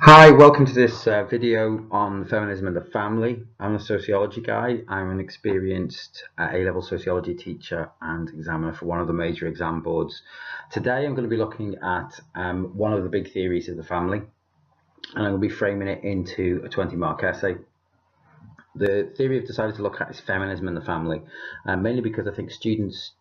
Hi, welcome to this video on feminism and the family. I'm a sociology guy. I'm an experienced A-level sociology teacher and examiner for one of the major exam boards. Today I'm going to be looking at one of the big theories of the family, and I'm going to be framing it into a 20-mark essay. The theory I've decided to look at is feminism and the family, mainly because I think students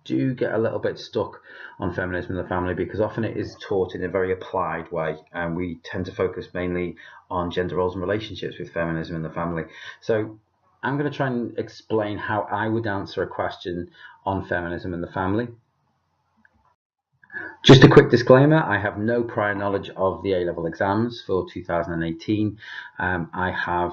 do get a little bit stuck on feminism and the family because often it is taught in a very applied way, and we tend to focus mainly on gender roles and relationships with feminism and the family. So I'm going to try and explain how I would answer a question on feminism and the family. Just a quick disclaimer, I have no prior knowledge of the A-level exams for 2018. I have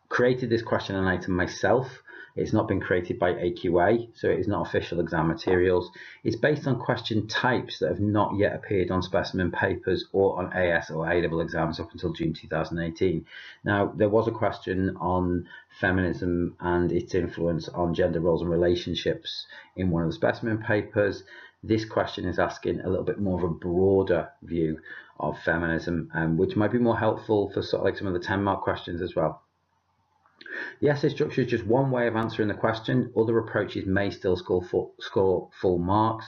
created this question and item myself. It's not been created by AQA, so it is not official exam materials. It's based on question types that have not yet appeared on specimen papers or on AS or A-level exams up until June 2018. Now, there was a question on feminism and its influence on gender roles and relationships in one of the specimen papers. This question is asking a little bit more of a broader view of feminism, which might be more helpful for sort of like some of the 10-mark questions as well. The essay structure is just one way of answering the question. Other approaches may still score full marks.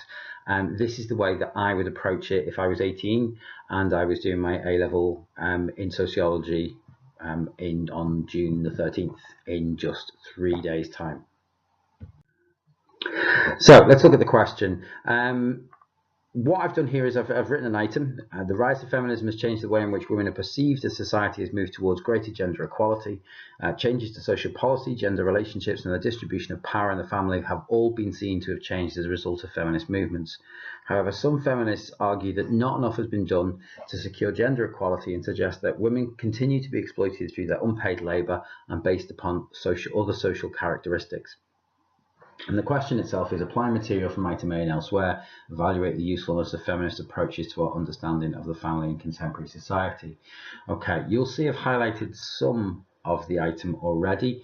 This is the way that I would approach it if I was 18 and I was doing my A-level in sociology on June the 13th in just 3 days' time. So let's look at the question. What I've done here is I've written an item. The rise of feminism has changed the way in which women are perceived as society has moved towards greater gender equality. Changes to social policy, gender relationships, and the distribution of power in the family have all been seen to have changed as a result of feminist movements. However, some feminists argue that not enough has been done to secure gender equality and suggest that women continue to be exploited through their unpaid labour and based upon other social characteristics. And the question itself is apply material from item A and elsewhere, evaluate the usefulness of feminist approaches to our understanding of the family in contemporary society. Okay, you'll see I've highlighted some of the item already.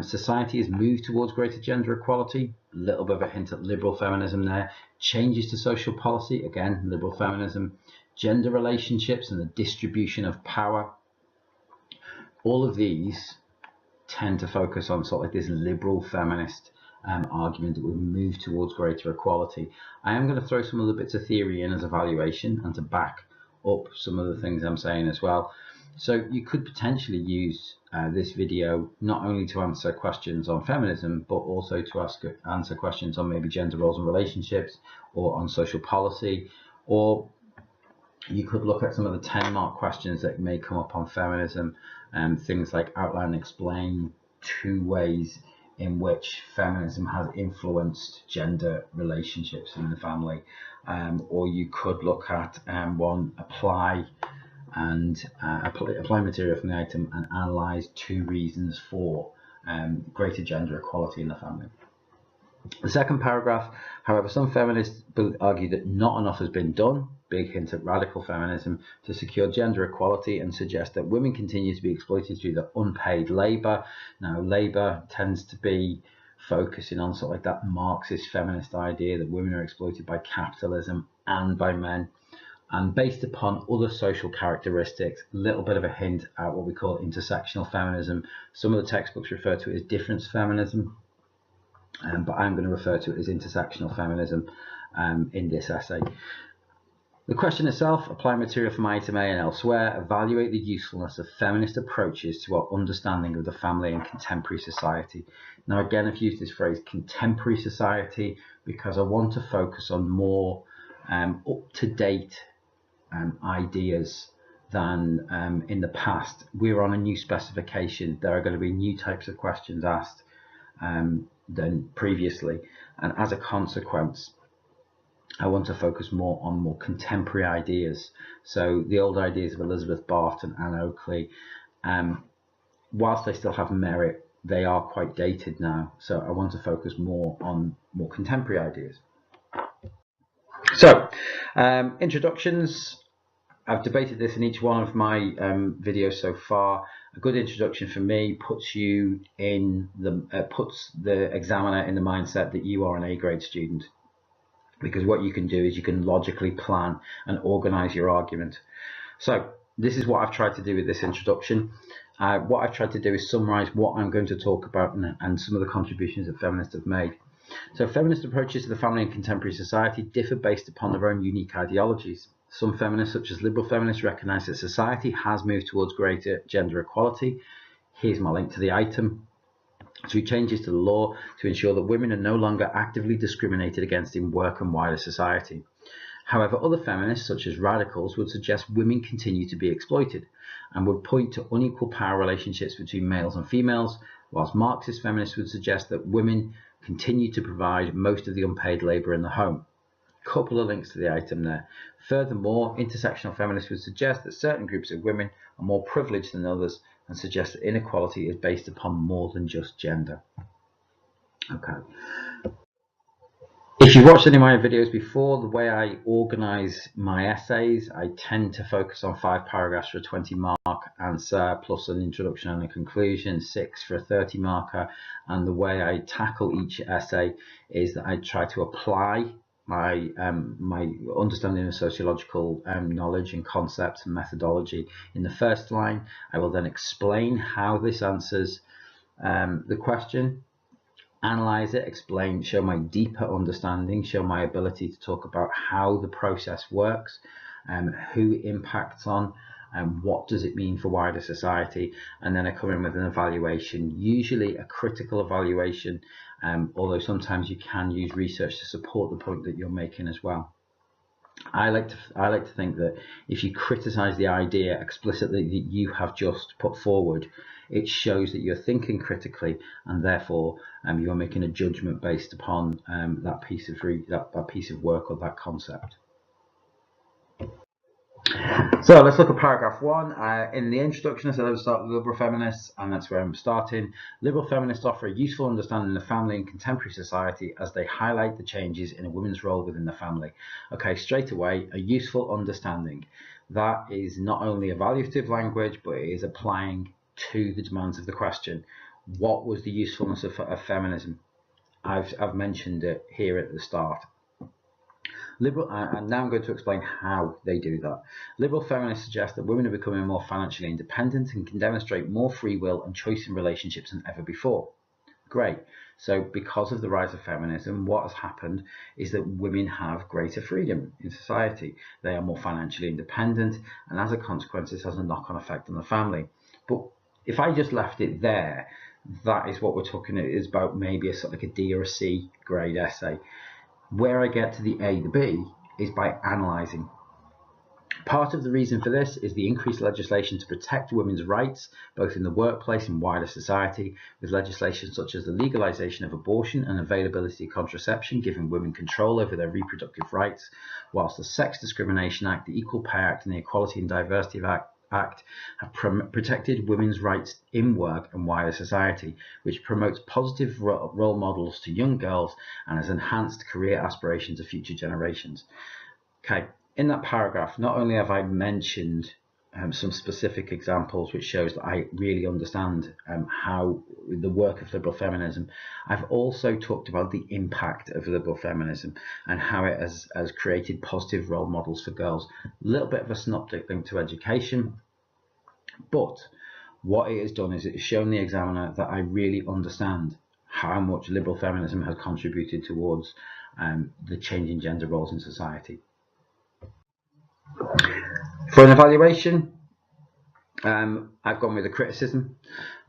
Society has moved towards greater gender equality, a little bit of a hint at liberal feminism there. Changes to social policy, again, liberal feminism. Gender relationships and the distribution of power. All of these tend to focus on sort of like this liberal feminist argument that we've moved towards greater equality. I am going to throw some other bits of theory in as evaluation and to back up some of the things I'm saying as well. So you could potentially use this video not only to answer questions on feminism, but also to answer questions on maybe gender roles and relationships or on social policy, or you could look at some of the 10-mark questions that may come up on feminism, things like outline and explain 2 ways in which feminism has influenced gender relationships in the family, or you could look at apply material from the item and analyze 2 reasons for greater gender equality in the family. The second paragraph, however, some feminists argue that not enough has been done, big hint at radical feminism, to secure gender equality and suggest that women continue to be exploited through their unpaid labour. Now, labour tends to be focusing on sort of like that Marxist feminist idea that women are exploited by capitalism and by men. And based upon other social characteristics, a little bit of a hint at what we call intersectional feminism. Some of the textbooks refer to it as difference feminism. But I'm going to refer to it as intersectional feminism in this essay. The question itself, apply material from item A and elsewhere, evaluate the usefulness of feminist approaches to our understanding of the family in contemporary society. Now again, I've used this phrase contemporary society because I want to focus on more up-to-date ideas than in the past. We're on a new specification. There are going to be new types of questions asked than previously, and as a consequence I want to focus more on more contemporary ideas. So the old ideas of Elizabeth Barton and Anne Oakley, whilst they still have merit, they are quite dated now, so I want to focus more on more contemporary ideas. So introductions. I've debated this in each one of my videos so far. A good introduction for me puts the examiner in the mindset that you are an A-grade student, because what you can do is you can logically plan and organize your argument. So this is what I've tried to do with this introduction. What I've tried to do is summarize what I'm going to talk about and some of the contributions that feminists have made. So feminist approaches to the family in contemporary society differ based upon their own unique ideologies. Some feminists, such as liberal feminists, recognise that society has moved towards greater gender equality. Here's my link to the item. Through changes to the law to ensure that women are no longer actively discriminated against in work and wider society. However, other feminists, such as radicals, would suggest women continue to be exploited and would point to unequal power relationships between males and females, whilst Marxist feminists would suggest that women continue to provide most of the unpaid labour in the home. Couple of links to the item there. Furthermore, intersectional feminists would suggest that certain groups of women are more privileged than others and suggest that inequality is based upon more than just gender. Okay. If you've watched any of my videos before, the way I organise my essays, I tend to focus on 5 paragraphs for a 20 mark answer, plus an introduction and a conclusion, 6 for a 30 marker. And the way I tackle each essay is that I try to apply my understanding of sociological knowledge and concepts and methodology in the first line. I will then explain how this answers the question, analyze it, explain, show my deeper understanding, show my ability to talk about how the process works, who it impacts on, and what does it mean for wider society. And then I come in with an evaluation, usually a critical evaluation, although sometimes you can use research to support the point that you're making as well. I like to think that if you criticize the idea explicitly that you have just put forward, it shows that you're thinking critically, and therefore you're making a judgment based upon that piece of work or that concept. So let's look at paragraph 1. In the introduction, I said I would start with liberal feminists, and that's where I'm starting. Liberal feminists offer a useful understanding of family in contemporary society as they highlight the changes in a woman's role within the family. Okay, straight away, a useful understanding. That is not only evaluative language, but it is applying to the demands of the question. What was the usefulness of feminism? I've mentioned it here at the start. And now I'm going to explain how they do that. Liberal feminists suggest that women are becoming more financially independent and can demonstrate more free will and choice in relationships than ever before. Great. So because of the rise of feminism, what has happened is that women have greater freedom in society. They are more financially independent, and as a consequence, this has a knock-on effect on the family. But if I just left it there, that is what we're talking about, is about maybe a sort of like a D or a C grade essay. Where I get to the A, the B, is by analysing. Part of the reason for this is the increased legislation to protect women's rights, both in the workplace and wider society, with legislation such as the legalisation of abortion and availability of contraception, giving women control over their reproductive rights, whilst the Sex Discrimination Act, the Equal Pay Act and the Equality and Diversity Act have protected women's rights in work and wider society, which promotes positive role models to young girls and has enhanced career aspirations of future generations. Okay, in that paragraph, not only have I mentioned some specific examples which shows that I really understand how the work of liberal feminism, I've also talked about the impact of liberal feminism and how it has created positive role models for girls. A little bit of a synoptic link to education, but what it has done is it has shown the examiner that I really understand how much liberal feminism has contributed towards the change in gender roles in society. For an evaluation, I've gone with a criticism.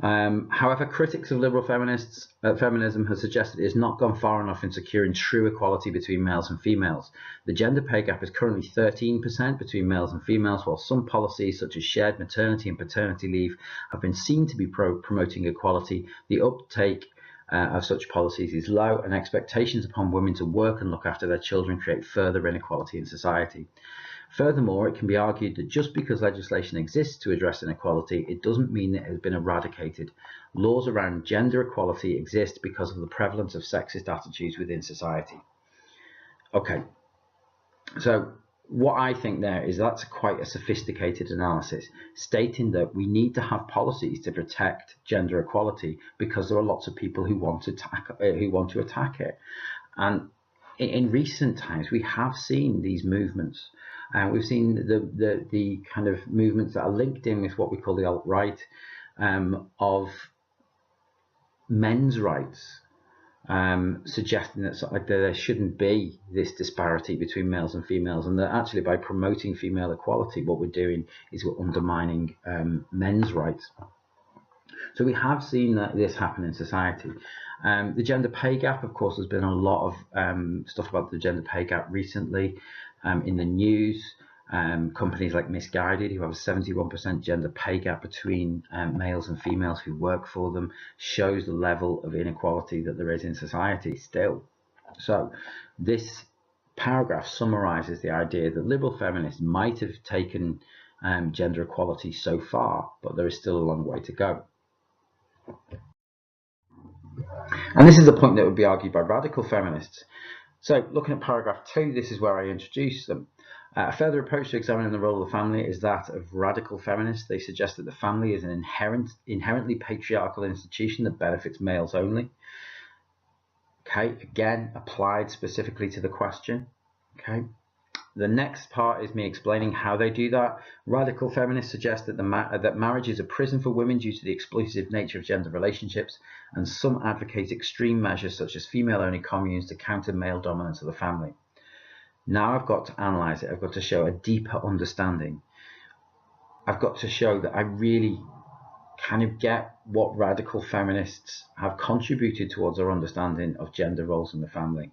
However, critics of liberal feminism have suggested it has not gone far enough in securing true equality between males and females. The gender pay gap is currently 13% between males and females, while some policies such as shared maternity and paternity leave have been seen to be promoting equality. The uptake of such policies is low, and expectations upon women to work and look after their children create further inequality in society. Furthermore, it can be argued that just because legislation exists to address inequality, it doesn't mean that it has been eradicated. Laws around gender equality exist because of the prevalence of sexist attitudes within society. Okay, so what I think there is that's quite a sophisticated analysis, stating that we need to have policies to protect gender equality because there are lots of people who want to attack it. And in recent times, we have seen these movements We've seen the kind of movements that are linked in with what we call the alt-right, of men's rights, suggesting that sort of like there shouldn't be this disparity between males and females, and that actually by promoting female equality, what we're doing is we're undermining men's rights. So we have seen this happen in society. The gender pay gap, of course, there's been a lot of stuff about the gender pay gap recently in the news. Companies like Misguided, who have a 71% gender pay gap between males and females who work for them, shows the level of inequality that there is in society still. So this paragraph summarizes the idea that liberal feminists might have taken gender equality so far, but there is still a long way to go. And this is a point that would be argued by radical feminists. So looking at paragraph 2, this is where I introduce them. A further approach to examining the role of the family is that of radical feminists. They suggest that the family is an inherently patriarchal institution that benefits males only. Okay, again, applied specifically to the question. Okay. The next part is me explaining how they do that. Radical feminists suggest that that marriage is a prison for women due to the exploitative nature of gender relationships, and some advocate extreme measures such as female-only communes to counter male dominance of the family. Now I've got to analyse it. I've got to show a deeper understanding. I've got to show that I really kind of get what radical feminists have contributed towards our understanding of gender roles in the family.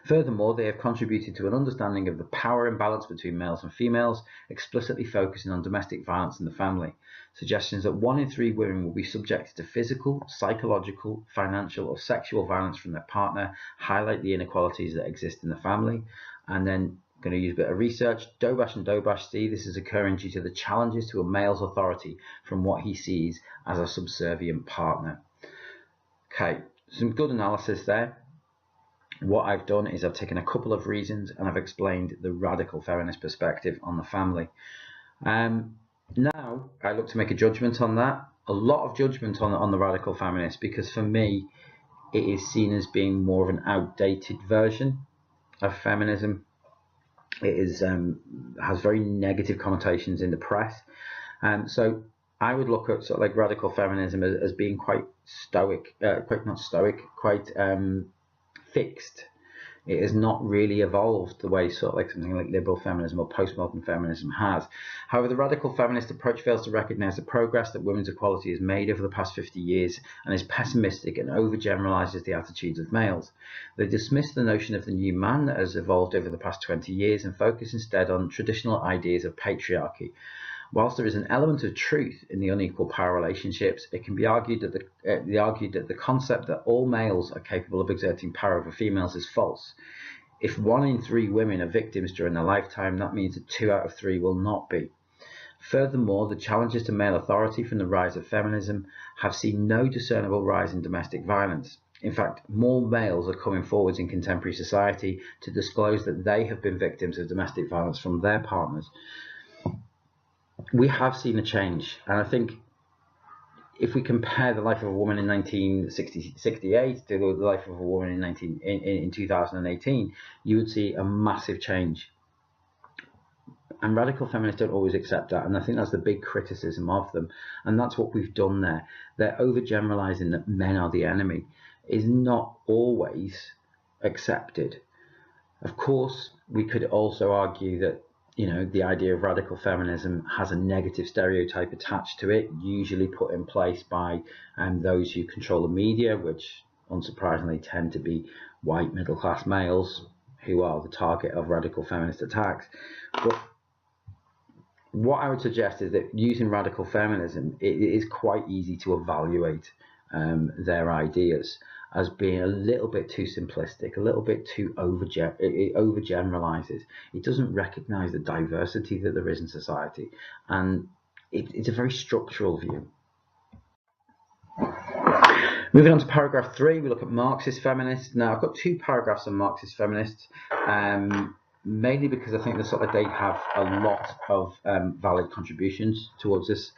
Furthermore, they have contributed to an understanding of the power imbalance between males and females, explicitly focusing on domestic violence in the family. Suggestions that 1 in 3 women will be subjected to physical, psychological, financial, or sexual violence from their partner highlight the inequalities that exist in the family. And then I'm going to use a bit of research. Dobash and Dobash see this is occurring due to the challenges to a male's authority from what he sees as a subservient partner. Okay, some good analysis there. What I've done is I've taken a couple of reasons and I've explained the radical feminist perspective on the family. Now I look to make a judgment on that, a lot of judgment on the radical feminist, because for me it is seen as being more of an outdated version of feminism. It is has very negative connotations in the press, so I would look at sort of like radical feminism as being quite stoic, quite fixed. It has not really evolved the way sort of like something like liberal feminism or postmodern feminism has. However, the radical feminist approach fails to recognise the progress that women's equality has made over the past 50 years and is pessimistic and overgeneralises the attitudes of males. They dismiss the notion of the new man that has evolved over the past 20 years and focus instead on traditional ideas of patriarchy. Whilst there is an element of truth in the unequal power relationships, it can be argued that the concept that all males are capable of exerting power over females is false. If 1 in 3 women are victims during their lifetime, that means that 2 out of 3 will not be. Furthermore, the challenges to male authority from the rise of feminism have seen no discernible rise in domestic violence. In fact, more males are coming forwards in contemporary society to disclose that they have been victims of domestic violence from their partners. We have seen a change, and I think if we compare the life of a woman in 1968 to the life of a woman in 2018, you would see a massive change. And radical feminists don't always accept that, and I think that's the big criticism of them, and that's what we've done there. They're overgeneralizing that men are the enemy is not always accepted. Of course, we could also argue that the idea of radical feminism has a negative stereotype attached to it, usually put in place by those who control the media, which unsurprisingly tend to be white middle-class males who are the target of radical feminist attacks. But what I would suggest is that using radical feminism, it is quite easy to evaluate their ideas as being a little bit too simplistic, a little bit too it overgeneralizes. It doesn't recognize the diversity that there is in society, and it's a very structural view. Moving on to paragraph 3, we look at Marxist feminists. Now, I've got 2 paragraphs on Marxist feminists, mainly because I think they have a lot of valid contributions towards this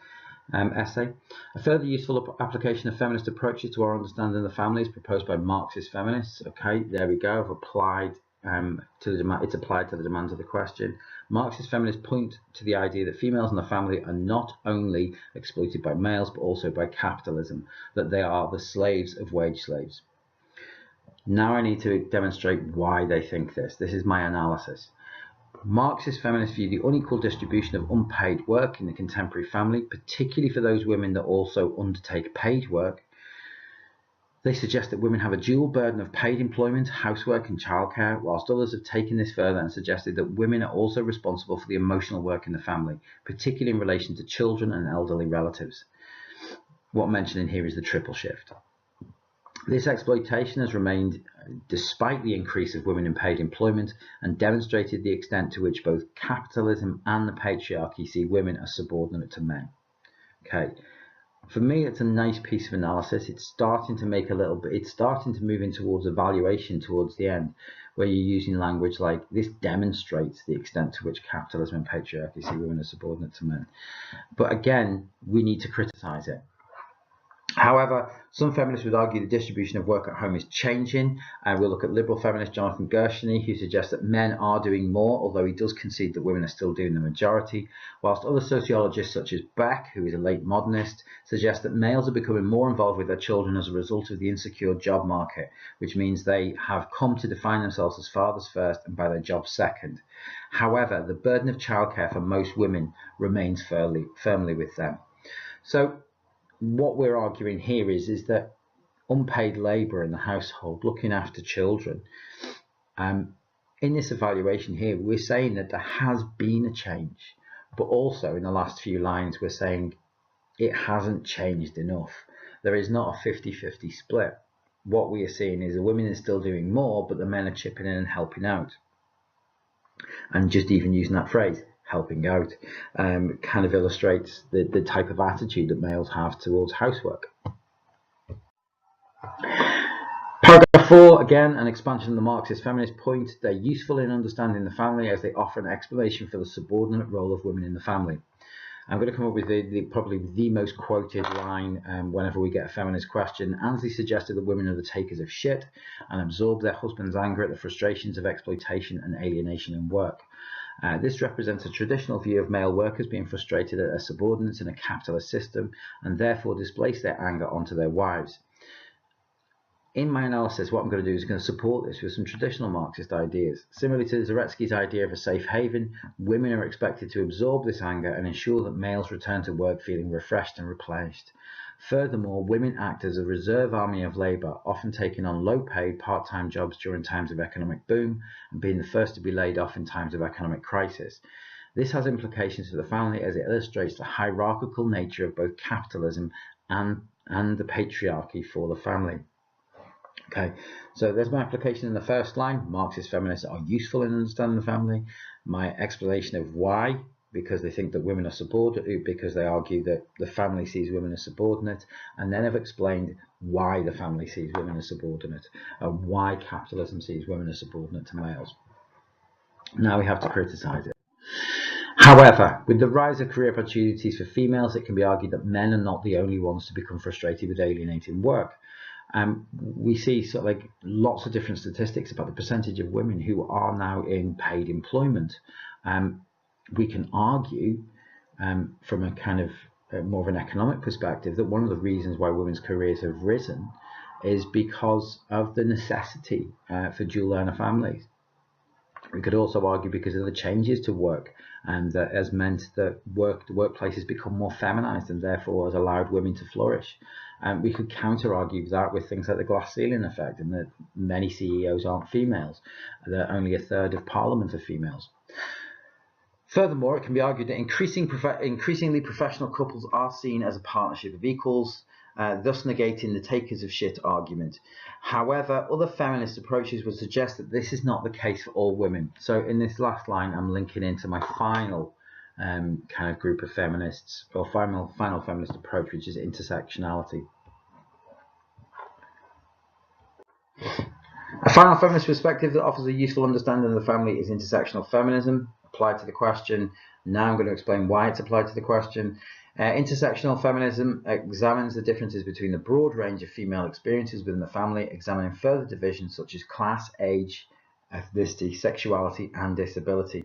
essay. A further useful application of feminist approaches to our understanding of the family is proposed by Marxist feminists. Okay, there we go. I've applied it's applied to the demands of the question. Marxist feminists point to the idea that females in the family are not only exploited by males, but also by capitalism, that they are the slaves of wage slaves. Now I need to demonstrate why they think this. This is my analysis. Marxist feminists view the unequal distribution of unpaid work in the contemporary family, particularly for those women that also undertake paid work. They suggest that women have a dual burden of paid employment, housework and childcare, whilst others have taken this further and suggested that women are also responsible for the emotional work in the family, particularly in relation to children and elderly relatives. What I'm mentioning here is the triple shift. This exploitation has remained despite the increase of women in paid employment and demonstrated the extent to which both capitalism and the patriarchy see women as subordinate to men. Okay. For me, it's a nice piece of analysis. It's starting to make it's starting to move in towards evaluation towards the end, where you're using language like, this demonstrates the extent to which capitalism and patriarchy see women as subordinate to men. But again, we need to criticize it. However, some feminists would argue the distribution of work at home is changing. We'll look at liberal feminist Jonathan Gershony, who suggests that men are doing more, although he does concede that women are still doing the majority, whilst other sociologists such as Beck, who is a late modernist, suggest that males are becoming more involved with their children as a result of the insecure job market, which means they have come to define themselves as fathers first and by their jobs second. However, the burden of childcare for most women remains firmly with them. So what we're arguing here is that unpaid labour in the household, looking after children, in this evaluation here, we're saying that there has been a change, but also in the last few lines, we're saying it hasn't changed enough. There is not a 50-50 split. What we are seeing is the women are still doing more, but the men are chipping in and helping out. And just even using that phrase, helping out, kind of illustrates the type of attitude that males have towards housework. Paragraph 4, again, an expansion of the Marxist feminist point. They're useful in understanding the family as they offer an explanation for the subordinate role of women in the family. I'm going to come up with probably the most quoted line whenever we get a feminist question. Ansley suggested that women are the takers of shit and absorb their husband's anger at the frustrations of exploitation and alienation in work. This represents a traditional view of male workers being frustrated at their subordinates in a capitalist system and therefore displace their anger onto their wives. In my analysis, what I'm going to do is going to support this with some traditional Marxist ideas. Similarly to Zaretsky's idea of a safe haven, women are expected to absorb this anger and ensure that males return to work feeling refreshed and replenished. Furthermore, women act as a reserve army of labour, often taking on low-paid part-time jobs during times of economic boom and being the first to be laid off in times of economic crisis. This has implications for the family as it illustrates the hierarchical nature of both capitalism and the patriarchy for the family. Okay, so there's my application in the first line. Marxist feminists are useful in understanding the family. My explanation of why, because they think that women are subordinate, because they argue that the family sees women as subordinate, and then I've explained why the family sees women as subordinate, and why capitalism sees women as subordinate to males. Now we have to criticize it. However, with the rise of career opportunities for females, it can be argued that men are not the only ones to become frustrated with alienating work. We see sort of like lots of different statistics about the percentage of women who are now in paid employment. We can argue from a kind of more of an economic perspective that one of the reasons why women's careers have risen is because of the necessity for dual earner families. We could also argue because of the changes to work, and that has meant that the workplace has become more feminized and therefore has allowed women to flourish. We could counter-argue that with things like the glass ceiling effect, and that many CEOs aren't females, that only a third of parliament are females. Furthermore, it can be argued that increasingly professional couples are seen as a partnership of equals, thus negating the takers of shit argument. However, other feminist approaches would suggest that this is not the case for all women. So in this last line, I'm linking into my final kind of group of feminists, or final feminist approach, which is intersectionality. A final feminist perspective that offers a useful understanding of the family is intersectional feminism, applied to the question. Now I'm going to explain why it's applied to the question. Intersectional feminism examines the differences between the broad range of female experiences within the family, examining further divisions such as class, age, ethnicity, sexuality, and disability.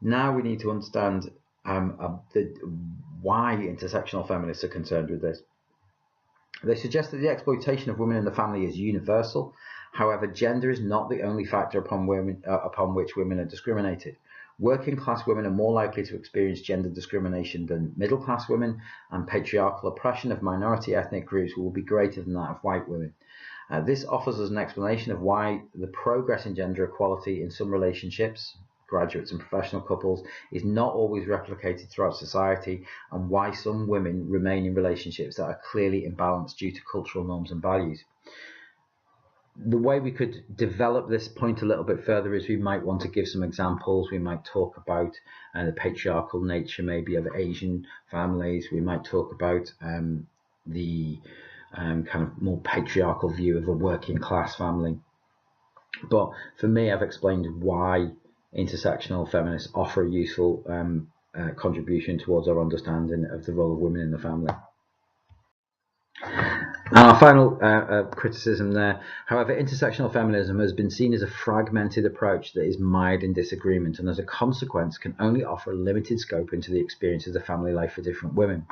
Now we need to understand why intersectional feminists are concerned with this. They suggest that the exploitation of women in the family is universal. However, gender is not the only factor upon which women are discriminated. Working class women are more likely to experience gender discrimination than middle class women, and patriarchal oppression of minority ethnic groups will be greater than that of white women. This offers us an explanation of why the progress in gender equality in some relationships, graduates and professional couples, is not always replicated throughout society, and why some women remain in relationships that are clearly imbalanced due to cultural norms and values. The way we could develop this point a little bit further is we might want to give some examples. We might talk about the patriarchal nature maybe of Asian families. We might talk about the kind of more patriarchal view of a working class family. But for me, I've explained why intersectional feminists offer a useful contribution towards our understanding of the role of women in the family. And our final criticism there, however, intersectional feminism has been seen as a fragmented approach that is mired in disagreement, and as a consequence can only offer a limited scope into the experiences of family life for different women.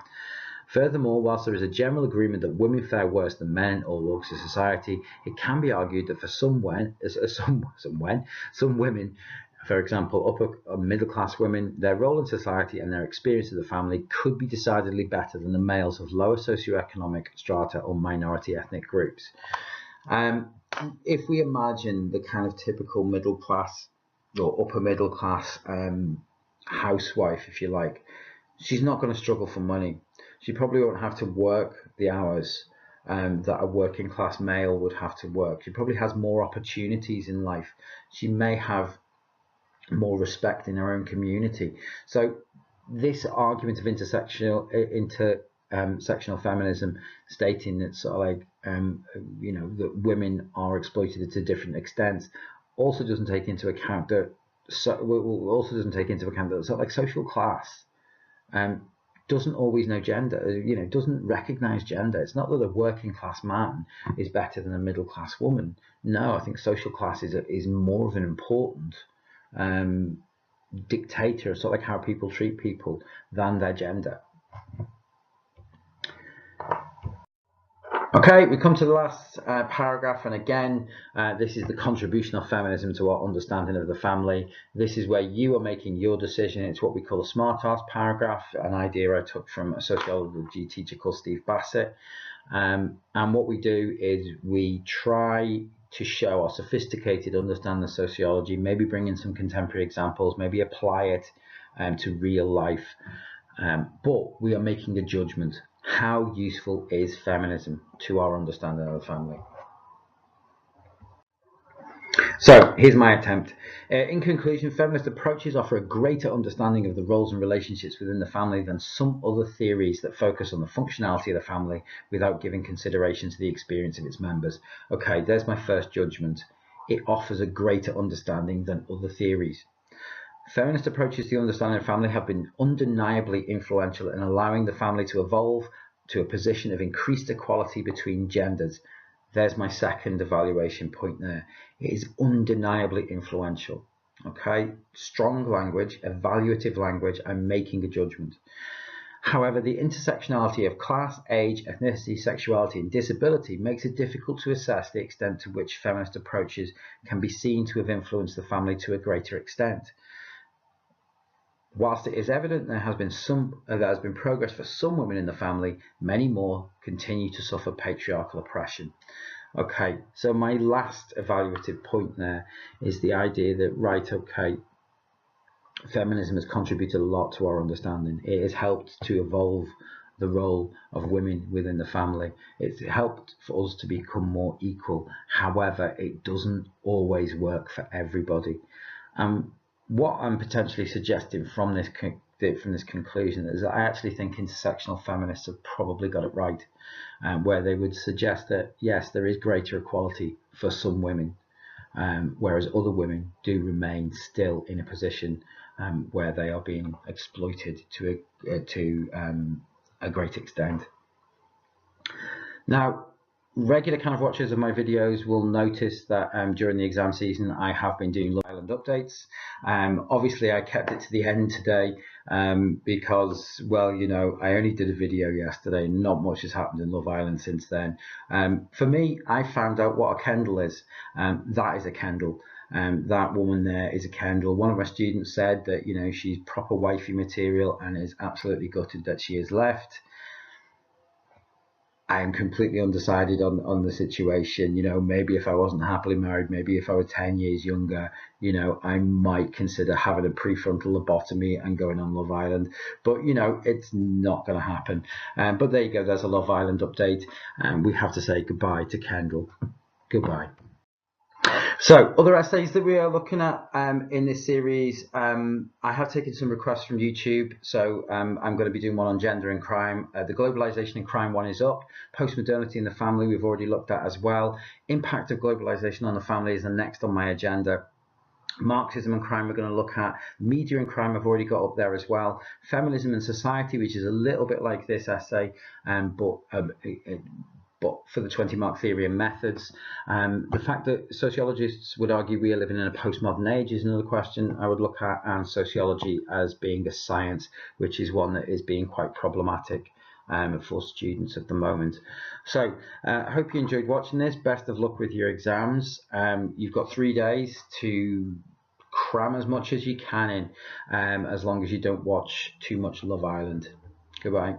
Furthermore, whilst there is a general agreement that women fare worse than men in all walks of society, it can be argued that for some women, for example, upper middle class women, their role in society and their experience of the family could be decidedly better than the males of lower socioeconomic strata or minority ethnic groups. If we imagine the kind of typical middle class or upper middle class housewife, if you like, she's not going to struggle for money. She probably won't have to work the hours that a working class male would have to work. She probably has more opportunities in life. She may have more respect in her own community. So this argument of intersectional feminism, stating that sort of like that women are exploited to different extents, also doesn't take into account that sort of like social class doesn't always know gender, doesn't recognize gender. It's not that a working class man is better than a middle class woman. No, I think social class is more of an important dictator, sort of like how people treat people, than their gender. Okay, we come to the last paragraph, and again, this is the contribution of feminism to our understanding of the family. This is where you are making your decision. It's what we call a smart ass paragraph, an idea I took from a sociology teacher called Steve Bassett. And what we do is we try to show our sophisticated understanding of sociology, maybe bring in some contemporary examples, maybe apply it to real life. But we are making a judgment. How useful is feminism to our understanding of the family? So here's my attempt. In conclusion, feminist approaches offer a greater understanding of the roles and relationships within the family than some other theories that focus on the functionality of the family without giving consideration to the experience of its members. Okay, there's my first judgment. It offers a greater understanding than other theories. Feminist approaches to the understanding of family have been undeniably influential in allowing the family to evolve to a position of increased equality between genders. There's my second evaluation point there. It is undeniably influential. Okay, strong language, evaluative language, I'm making a judgment. However, the intersectionality of class, age, ethnicity, sexuality, and disability makes it difficult to assess the extent to which feminist approaches can be seen to have influenced the family to a greater extent. Whilst it is evident there has been progress for some women in the family, many more continue to suffer patriarchal oppression. Okay, so my last evaluative point there is the idea that, right, okay, feminism has contributed a lot to our understanding. It has helped to evolve the role of women within the family. It's helped for us to become more equal. However, it doesn't always work for everybody. What I'm potentially suggesting from this conclusion is that I actually think intersectional feminists have probably got it right, where they would suggest that yes, there is greater equality for some women, whereas other women do remain still in a position where they are being exploited to a great extent. Now, Regular kind of watchers of my videos will notice that during the exam season I have been doing Love Island updates. Obviously I kept it to the end today because, well, you know, I only did a video yesterday. Not much has happened in Love Island since then. For me, I found out what a Kendall is. That is a Kendall. That woman there is a Kendall. One of my students said that, you know, she's proper wifey material and is absolutely gutted that she is left. I am completely undecided on the situation. You know, maybe if I wasn't happily married, maybe if I were 10 years younger, you know, I might consider having a prefrontal lobotomy and going on Love Island. But, you know, it's not going to happen. But there you go. There's a Love Island update. And we have to say goodbye to Kendall. Goodbye. So, other essays that we are looking at in this series, I have taken some requests from YouTube. So, I'm going to be doing one on gender and crime. The globalization and crime one is up. Postmodernity in the family, we've already looked at as well. Impact of globalization on the family is the next on my agenda. Marxism and crime we're going to look at. Media and crime I've already got up there as well. Feminism and society, which is a little bit like this essay, but for the 20-mark theory and methods. The fact that sociologists would argue we are living in a postmodern age is another question I would look at, and sociology as being a science, which is one that is being quite problematic for students at the moment. So I hope you enjoyed watching this. Best of luck with your exams. You've got 3 days to cram as much as you can in, as long as you don't watch too much Love Island. Goodbye.